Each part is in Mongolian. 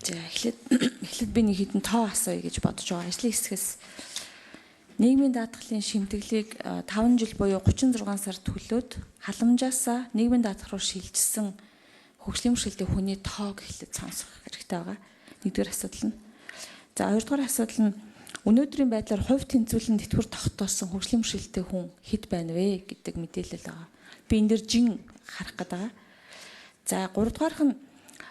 За эхлээд би нэг хэдэн тоо асууя гэж бодож байгаа. Ажлын хэсгээс нийгмийн даатгалын шимтгэлийг 5 жил буюу 36 сар төлөөд халамжаасаа нийгмийн даатгал руу шилжсэн хөгжлийн бэрхшээлтэй хүний тоог эхлээд сонсох хэрэгтэй байгаа. Нэгдүгээр асуудал нь. За хоёрдугаар асуудал нь өнөөдрийн байдлаар хувь тэнцвэрлэн тэтгэвэр тогтоосон хөгжлийн бэрхшээлтэй хүн хэд байна вэ гэдэг мэдээлэл байгаа. Би энэ дэр жин харах гэдэг байгаа. За гуравдугаарх нь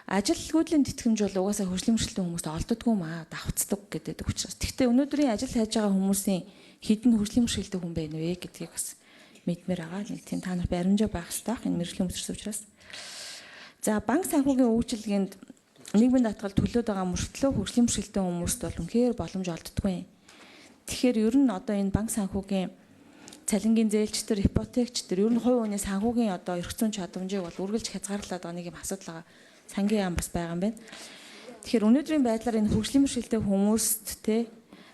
ажилгүйдлийн тэтгэмж бол угаасаа хөгжлийн бэрхшээлтэй хүмүүст олддоггүй маа давхцдаг гэдэг учраас. Гэхдээ өнөөдрийн ажил хайж байгаа хүмүүсийн хэдэн хөгжлийн бэрхшээлтэй хүн байна вэ гэдгийг бас мэдмээр байгаа. Нэг тийм та нар баримжаа байх хэрэгтэй. Энэ мэргэжлийн өмсөрсөн учраас. За банк санхүүгийн үйлчилгээнд нийгмийн даатгал төлөөд байгаа мөртлөө хөгжлийн бэрхшээлтэй хүмүүст бол үнэхээр боломж олддоггүй. Тэгэхээр ер нь одоо энэ банк санхүүгийн цалингийн зээлчдэр, ипотекчдэр ер нь хувь хүний санхүүгийн одоо эрх зүйн чадамжийг бол үргэлж хязгаарлаад байгаа нэг юм асуудал байгаа. Сангийн яам бас байгаа юм байна. Тэгэхээр өнөөдрийн байдлаар энэ хөгжлийн бэрхшээлтэй хүмүүст те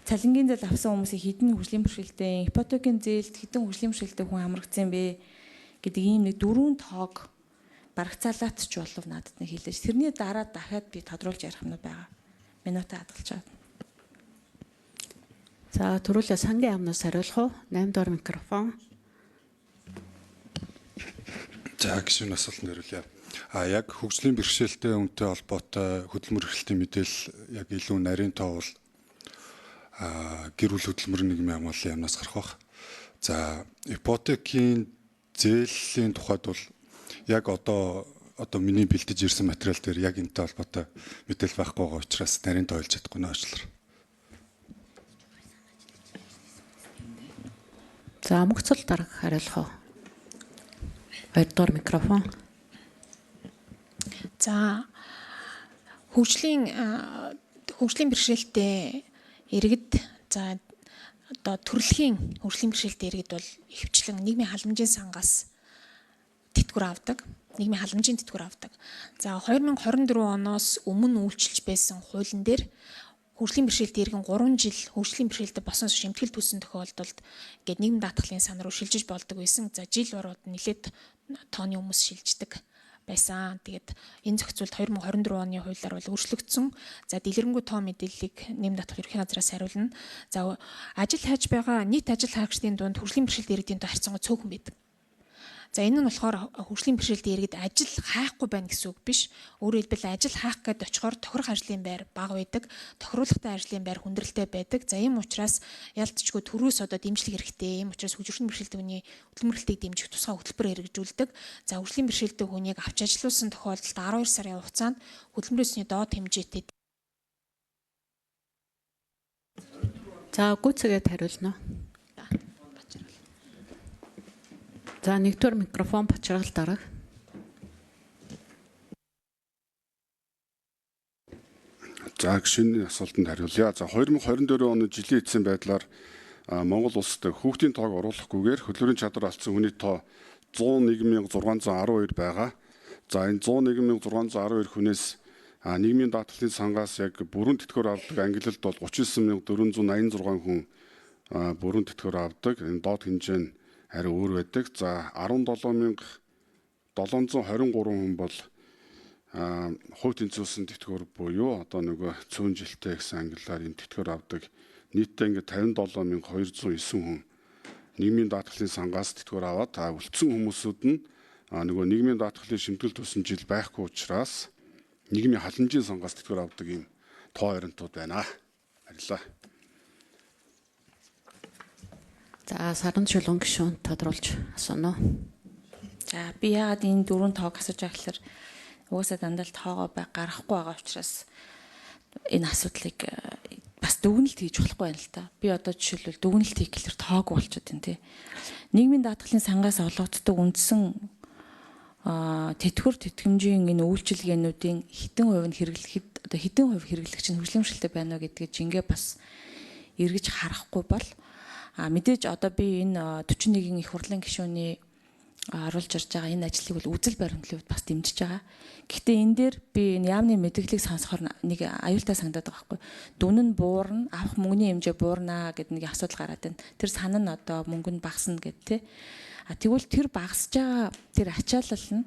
цалингийн зээл авсан хүмүүсийн хэдэн хөгжлийн бэрхшээлтэй, ипотекийн зээлд хэдэн хөгжлийн бэрхшээлтэй хүн амрагдсан бэ гэдэг ийм нэг дөрвөн тоог барагцаалаач болов надад нэг хэлээж. Тэрний дараа дахиад би тодруулж ярих юм байгаа. Минутаа хадгалж байгаа. За түрүүлээ сангийн яамнаас хариулах уу? 8 дугаар микрофон. За гişүн асуултанд хариулъя. Яг хөгжлийн бэрхшээлтэй үнэтэй холбоотой хөдөлмөр эрхлэлтийн мэдээлэл яг илүү нарийн тоо бол гэр бүл хөдөлмөр нийгмийн хамгааллын яамнаас гарах бах. За ипотекийн зээлийн тухайд бол яг одоо миний бэлдэж ирсэн материал дээр яг энэтэй холбоотой мэдээлэл байхгүй байгаа учраас нарийн тоо хэлж чадахгүй нэ очлоо. За мөхцөл дарга хариулах уу? 2 дугаар микрофон. За хөгжлийн бэрхшээлтэй иргэд за одоо төрөлхийн хөгжлийн бэрхшээлтэй иргэд бол ихэвчлэн нийгмийн халамжийн сангаас тэтгэвэр авдаг. Нийгмийн халамжийн тэтгэвэр авдаг. За 2024 оноос өмнө үйлчилж байсан хуулийн дээр хөгжлийн бэрхшээлтэй иргэн 3 жил хөгжлийн бэрхшээлтэй босон шимтгэл төлсөн тохиолдолд ингээд нийгмийн даатгалын сан руу шилжиж болдог байсан. За жил ороод нэлээд тооны хүмүүс шилждэг байсан. Тэгээд энэ зохицуулт 2024 оны хуулиар бол өөрчлөгдсөн. За дэлгэрэнгүй тоо мэдээллийг нийгмийн даатгал ерөнхий газраас хариулна. За ажил хайж байгаа нийт ажил хайгчдын дунд хөгжлийн бэрхшээлтэй иргэдийн тоо харьцангуй цөөхөн байдаг. За энэ нь болохоор хөгжлийн бэрхшээлтэй иргэд ажил хайхгүй байна гэсэн үг биш. Өөрөөр хэлбэл ажил хайх гээд очихоор тохирох ажлын байр бага байдаг, тохируулгатай ажлын байр хүндрэлтэй байдаг. За ийм учраас ялцчгүй төрөөс одоо дэмжлэг хэрэгтэй. Ийм учраас хөгжлийн бэрхшээлтэй хүний хөдөлмөрлөлтийг дэмжих тусгай хөтөлбөр хэрэгжүүлдэг. За хөгжлийн бэрхшээлтэй хүнийг авч ажиллуулсан тохиолдолд 12 сарын хугацаанд хөдөлмөрөөсний доод хэмжээтэй. За гүцэгээд хариулна. За 1 дугаар микрофон бачрал дарга. За гişүний асуултанд хариулъя. За 2024 оны жилийн эцсийн байдлаар Монгол улсад хүүхдийн тоог оруулахгүйгээр хөдөлмөрийн чадвар алдсан хүний тоо 101,612 байгаа. За энэ 101,612 хүнээс нийгмийн даатгалын сангаас яг бүрэн тэтгэвэр авдаг ангилалд бол 39,486 хүн бүрэн тэтгэвэр авдаг. Энэ доод хэмжээ нь харин өөр байдаг. За 17,723 хүн бол хувь тэнцвэрсэн тэтгэвэр буюу одоо нөгөө цөөн жилтэй гэсэн ангиллаар энэ тэтгэвэр авдаг. Нийтдээ ингээд 57,209 хүн нийгмийн даатгалын сангаас тэтгэвэр аваад үлдсэн хүмүүсүүд нь нөгөө нийгмийн даатгалын шимтгэл төсөн жил байхгүй учраас нийгмийн халамжийн сангаас тэтгэвэр авдаг ийм тоо баримтууд байна. Баярлалаа. За саран шулуун гишүүн тодруулж асууно. За би яагаад энэ дөрвөн тоог асууж байгаа гэхээр угаасаа дандаа л тоогоо гаргахгүй байгаа учраас энэ асуудлыг бас дүгнэлт хийж болохгүй байна л та. Би одоо жишээлбэл дүгнэлт хийх гэхээр тоог болчиход байна тий. Нийгмийн даатгалын сангаас олгогддог үндсэн тэтгэвэр тэтгэмжийн энэ үйлчилгээнүүдийн хэдэн хувь нь хэрэглэхэд одоо хэдэн хувь хэрэглэгч нь хөгжлийн бэрхшээлтэй байна уу гэдгийг жингээ бас эргэж харахгүй бол мэдээж одоо би энэ 41-ийн их хурлын гишүүний оруулж ирж байгаа энэ ажлыг бол үзэл баримтлалын хувьд бас дэмжиж байгаа. Гэхдээ энэ дээр би энэ яамны мэдээллийг сонсохоор нэг аюултай санагдаад байгаа байхгүй. Дүн нь буурна, авах мөнгөний хэмжээ буурнаа гэдэг нэг асуудал гараад байна. Тэр сан нь одоо мөнгө нь багасна гэд тэ. Тэгвэл тэр багасж байгаа тэр ачаалал нь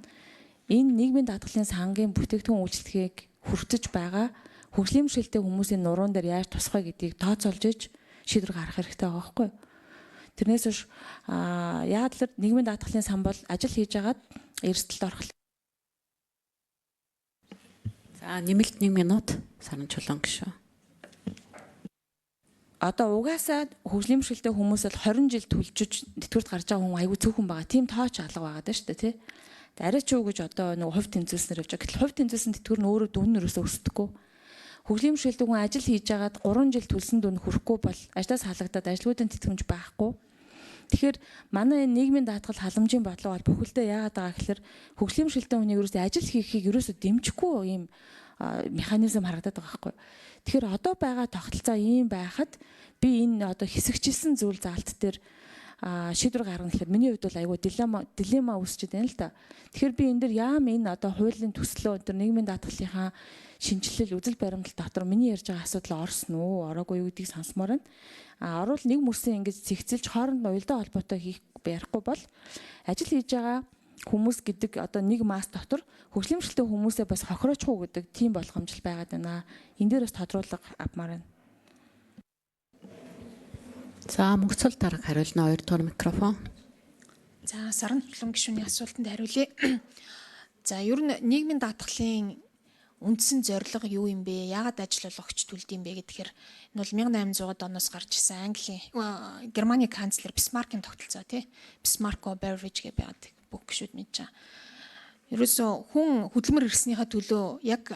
энэ нийгмийн даатгалын сангийн бүтээгдэхүүн үйлчлэгийг хүртэж байгаа хөгжлийн бэрхшээлтэй хүмүүсийн нуруунд дээр яаж тусах вэ гэдгийг тооцоолж иж шийдвэр гаргах хэрэгтэй байгаа байхгүй юу? Тэрнээс биш яагаад л нийгмийн даатгалын сан бол ажил хийж агаад эрсдэлд орох. За нэмэлт 1 минут Саран Чулуун гишүүн. Одоо угаасаа хөгжлийн бэрхшээлтэй хүмүүс бол 20 жил төлжиж тэтгэврт гарч байгаа хүн айгүй цөөхөн байгаа. Тим тооч алга байгаа даа шүү дээ тий. Арай ч юу гэж одоо нэг хувь тэмцүүлснээр явж байгаа. Гэтэл хувь тэмцүүлсэн тэтгэвэр нь өөрөө дүн нэрөөсөө өсдөггүй. Хөгжлийн бэрхшээлтэй хүн ажил хийж агаад 3 жил төлсөн дүн хүрэхгүй бол ажлаас халагдаад ажлуудын тэтгэмж байхгүй. Тэгэхээр манай энэ нийгмийн даатгал халамжийн бодлого бол бүхэлдээ яагаад байгаа гэхээр хөгжлийн бэрхшээлтэй хүний ерөөсөө ажил хийхийг ерөөсөө дэмжихгүй ийм механизм харагдаад байгаа байхгүй. Тэгэхээр одоо байгаа тогтолцоо ийм байхад би энэ одоо хэсэгчилсэн зүйл заалт дээр шийдвэр гаргана гэхээр миний хувьд бол айгүй дилемма үүсчихэд байна л да. Тэгэхээр би энэ дэр яам энэ одоо хуулийн төслөө өндөр нийгмийн даатгалынхаа шинжилэл үзэл баримтлал дотор миний ярьж байгаа асуудал орсон уу, ороогүй юу гэдгийг сонсомоор байна. Орвол нэг мөрсөн ингэж цэгцэлж хооронд уялдаа холбоотой хийх ярихгүй бол ажил хийж байгаа хүмүүс гэдэг одоо нэг масс дотор хөгжлийн бэрхшээлтэй хүмүүсээ бас хохироочихгүй гэдэг тийм болгоомжл байгаад байна. Энэ дээр бас тодруулга авмаар байна. За мөнхцөл дарга хариулна 2 дугаар микрофон. За Саран Чулуун гишүүний асуултанд хариулъя. За ер нь нийгмийн даатгалын үндсэн зорилго юу юм бэ? Яагаад ажил олгогч төлдөг юм бэ гэхээр энэ бол 1800-ад оноос гарч ирсэн Германы канцлер Бисмаркийн тогтолцоо тий. Бисмарко Beveridge гэж байгаад бүх гишүүд мэдж байгаа. Ерөөсөө хүн хөдөлмөр ирснийхаа төлөө яг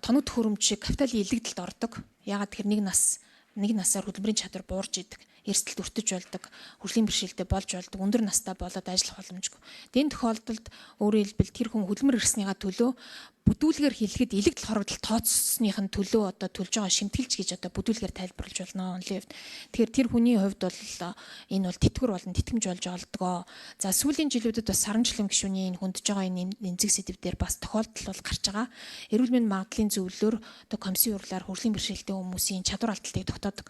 тоног төхөөрөмж шиг капиталын илэгдэлд ордог. Яагаад тэгэхээр нэг насаар хөдөлмөрийн чадвар буурж идэг, эрсдэлд өртөж болдог, хөгжлийн бэрхшээлтэй болж болдог, өндөр настай болоод ажиллах боломжгүй. Энэ тохиолдолд өөрөөр хэлбэл тэр хүн хөдөлмөр ирснийхаа төлөө бүдүүлгээр хэлэхэд илэгдэл хорогдол тооцсныхын төлөө одоо төлж байгаа шимтгэлж гэж одоо бүдүүлгээр тайлбарлаж болно. Тэгэхээр тэр хүний хувьд бол энэ бол тэтгэвэр болон тэтгэмж болж олдгоо. За сүүлийн жилүүдэд бас Саран Чулуун гишүүний энэ хүндэж байгаа энэ нэмзэг сэдв дээр бас тохиолдол бол гарч байгаа. Эрүүл мэндийн магадлалын зөвлөлөөр одоо комиссийн урлаар хөгжлийн бэрхшээлтэй хүмүүсийн чадвар алдалтыг тогтоодог.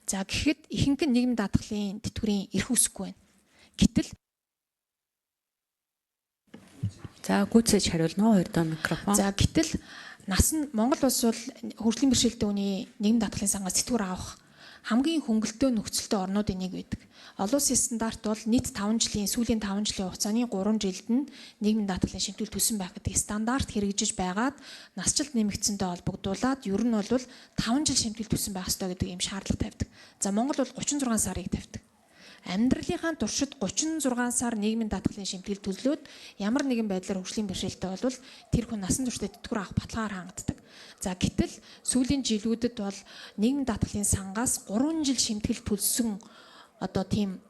За гэхэд ихэнх нь нийгмийн даатгалын тэтгэврийн эрх үсэхгүй байна. Гэтэл За гүйцэж хариулна 2 дугаар микрофон. За гэтэл нас нь Монгол улс бол хөгжлийн бэрхшээлтэй хүний нийгмийн даатгалын сангаас тэтгэвэр авах хамгийн хөнгөлтөө нөхцөлтэй орнуудын нэг байдаг. Олон улсын стандарт бол нийт 5 жилийн сүүлийн 5 жилийн хугацааны 3 жилд нь нийгмийн даатгалын шимтгэл төсөн байх гэдэг стандарт хэрэгжиж байгаад насжилт нэмэгдсэнтэй холбогдуулаад ер нь бол 5 жил шимтгэл төсөн байх ёстой гэдэг ийм шаардлага тавьдаг. За Монгол бол 36 сарыг тавьдаг. Амьдралынхаа туршид 36 сар нийгмийн даатгалын шимтгэл төлөөд ямар нэгэн байдлаар хөгжлийн бэрхшээлтэй болвол тэр хүн насан туршдаа тэтгэвэр авах баталгаар хангаддаг. За гэтэл сүүлийн жилүүдэд бол нийгмийн даатгалын сангаас 3 жил шимтгэл төлсөн одоо тийм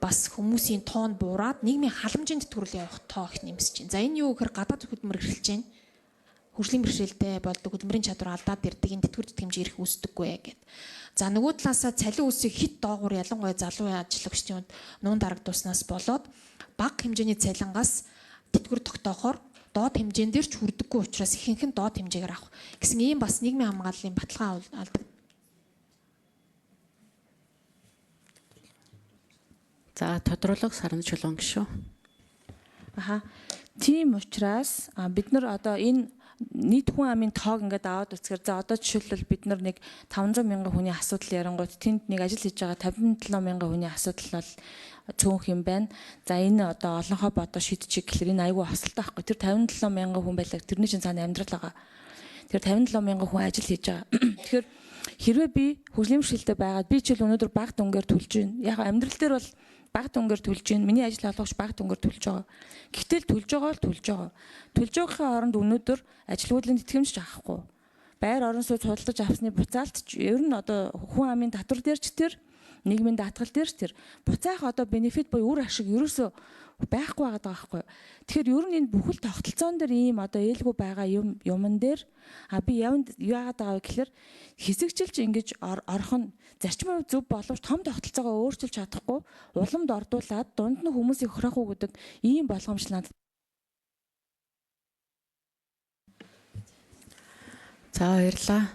бас хүмүүсийн тоон буураад нийгмийн халамжийн тэтгэврэл явах тоо их нэмсэж байна. За энэ юу гэхээр гадаад хөдөлмөр эрхэлж байна. Хөгжлийн бэрхшээлтэй болдог хөдөлмөрийн чадвар алдаад ирдэг энэ тэтгэвэр тэтгэмж ирэх үүсдэггүй гэд. За нөгөө талаасаа цалин үсийг хит доогуур ялангуяа залуу ажиллагчдын үед нуун дарагдуулснаас болоод бага хэмжээний цалингаас тэтгэвэр тогтоохоор доод хэмжээнд дээр ч хүрдэггүй учраас ихэнх нь доод хэмжээгээр авах гэсэн ийм бас нийгмийн хамгааллын баталгаа алдаг. За тодруулга Саран Чулуун гишүүн. Тийм учраас бид нар одоо энэ нийт хүн амын тоог ингээд аваад үзэхээр за одоо жишээлбэл бид нар нэг 500 мянган хүний асуудал ярангуйд тэнд нэг ажил хийж байгаа 57 мянган хүний асуудал бол цөөнх юм байна. За энэ одоо олонхоо бодоо шийдчих гэхэлэр энэ айгүй хосолтой байхгүй. Тэр 57 мянган хүн байлаа. Тэрний чинь цаана амьдрал байгаа. Тэр 57 мянган хүн ажил хийж байгаа. Тэгэхээр хэрвээ би хөгжлийн бэрхшээлтэй байгаад би ч өнөөдөр бага дүнгээр төлж байна. Яг амьдрал дээр бол бага дүнгээр төлж байна. Миний ажил олгогч бага дүнгээр төлж байгаа. Гэхдээ төлж байгаа л төлж байгаа. Төлж байгаагийн оронд өнөөдөр ажилгүйдлийн тэтгэмж авахгүй. Байр орон сууц худалдаж авсны буцаалт ер нь одоо хүн амын татвар дээр ч тэр нийгмийн даатгал дээр ч тэр буцаах одоо бенефит буюу үр ашиг ерөөсөө байхгүй байгаа байхгүй. Тэгэхээр ер нь энэ бүхэл тогтолцоон дээр ийм одоо ээлгүй байгаа юмн дээр би яагаад байгаа вэ гэхээр хэсэгчилж ингэж орох нь зарчмын зөв боловч том тогтолцоогоо өөрчилж чадахгүй уламд ордуулад дунд нь хүмүүсийг хөрөхгүй гэдэг ийм болгоомжл надад. За баярлаа.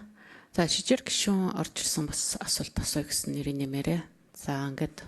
За шижир гишүүн орж ирсэн бас асуулт асууя гэсэн нэрийн нэмээрээ. За ингээд